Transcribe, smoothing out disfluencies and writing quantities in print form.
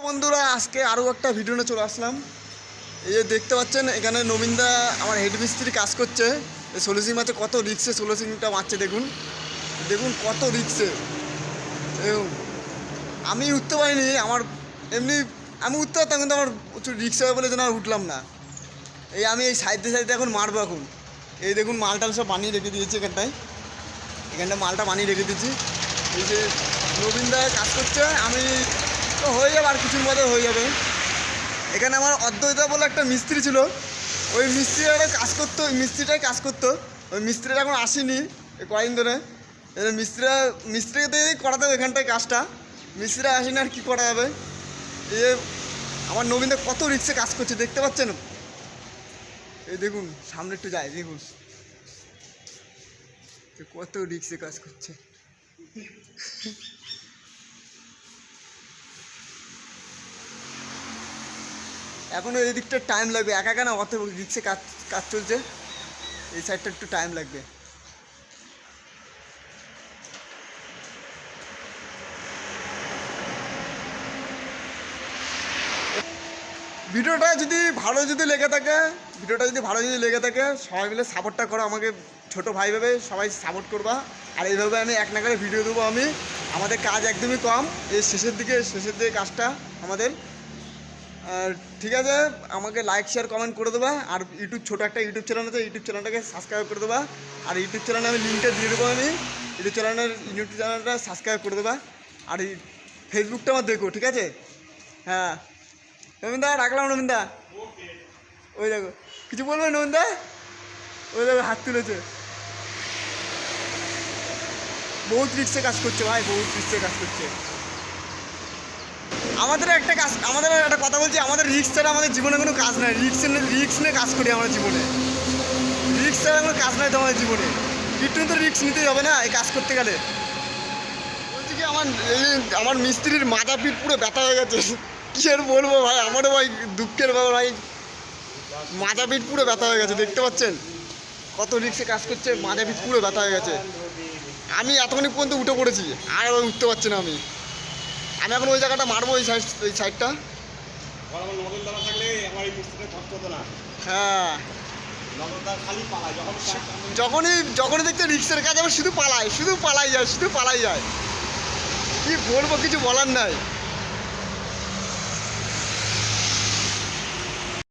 বন্ধুরা আজকে আরও একটা ভিডিও নিয়ে চলে আসলাম। এই যে দেখতে পাচ্ছেন এখানে নবীনদা আমার হেড মিস্ত্রি কাজ করছে। এই সোলসিং মাছে কত রিক্সে সোলসিংটা মারছে, দেখুন দেখুন কত রিক্সে। আমি উঠতে পারিনি, আমার এমনি আমি উঠতে পারতাম কিন্তু আমার প্রচুর রিক্স হবে বলে যেন আর উঠলাম না। এই আমি এই সাইডে সাইডে এখন মারবো। এখন এই দেখুন মালটাল সব বানিয়ে রেখে দিয়েছি, এখানটা মালটা বানিয়ে রেখে দিয়েছি। এই যে নবীনদা কাজ করছে, আমি তো হয়ে যাবে আর কিছুর মধ্যে হয়ে যাবে। এখানে আমার অদ্বৈতা বলে একটা মিস্ত্রি ছিল, ওই মিস্ত্রিটা কাজ করতো, ওই মিস্ত্রিটাই কাজ করতো। ওই মিস্ত্রিটা এখন আসেনি এই কয়েকদিন ধরে। মিস্ত্রিকে দিয়েই করাতে হবে এখানটায় কাজটা, মিস্ত্রিরা আসেনি আর কী করা যাবে। এই আমার নবীনদা কত রিক্সে কাজ করছে দেখতে পাচ্ছেন। এই দেখুন সামনে একটু যায়, দেখুন কত রিক্সে কাজ করছে। এখনও এই দিকটা টাইম লাগবে, একা একা না অত রিক্সে কাজ কাজ চলছে। এই সাইডটা একটু টাইম লাগবে। ভিডিওটা যদি ভালো লেগে থাকে সবাই মিলে সাপোর্টটা করো আমাকে, ছোটো ভাই ভেবে সবাই সাপোর্ট করবা। আর এইভাবে আমি এক নাগারে ভিডিও দেবো। আমাদের কাজ একদমই কম, এই শেষের দিকে কাজটা আমাদের। আর ঠিক আছে, আমাকে লাইক শেয়ার কমেন্ট করে দেবা। আর ছোটো একটা ইউটিউব চ্যানেল আছে, ইউটিউব চ্যানেলটাকে সাবস্ক্রাইব করে দেবা। আর ইউটিউব চ্যানেলে আমি লিঙ্কটা দিয়ে দেবো, আমি ইউটিউব চ্যানেলটা সাবস্ক্রাইব করে দেবা। আর এই ফেসবুকটা আমার দেখো, ঠিক আছে? হ্যাঁ নবীনদা, রাখলাম নবীনদা। ওই দেখো কিছু বলবে নবীনদা, ওই দেখো হাত তুলেছে। বহুত রিক্সে কাজ করছে ভাই, বহুত রিক্সে কাজ করছে। আমাদের একটা কথা বলছি, আমাদের রিক্স ছাড়া আমাদের জীবনে কোনো কাজ নাই। রিক্স নিয়ে কাজ করি আমরা জীবনে, রিক্স ছাড়া কোনো কাজ নাই তো আমাদের জীবনে। একটু তো রিক্স নিতেই হবে না এই কাজ করতে গেলে। বলছি কি আমার মিস্ত্রির মাথা পিঠ পুরো ব্যথা হয়ে গেছে, কী আর বলবো ভাই। আমারও ভাই দুঃখের ব্যাপার ভাই, মাথা পিঠ পুরো ব্যথা হয়ে গেছে। দেখতে পাচ্ছেন কত রিক্সে কাজ করছে, মাথা পিঠ পুরো ব্যথা হয়ে গেছে। আমি এতক্ষণ পর্যন্ত উঠে পড়েছি, আর উঠতে পারছি না। আমি এখন ওই জায়গাটা মারবো, এই সাইডটা। হ্যাঁ, যখনই দেখতে রিক্সের কাজ আমার শুধু পালাই যায়। কি বলবো, কিছু বলার নাই।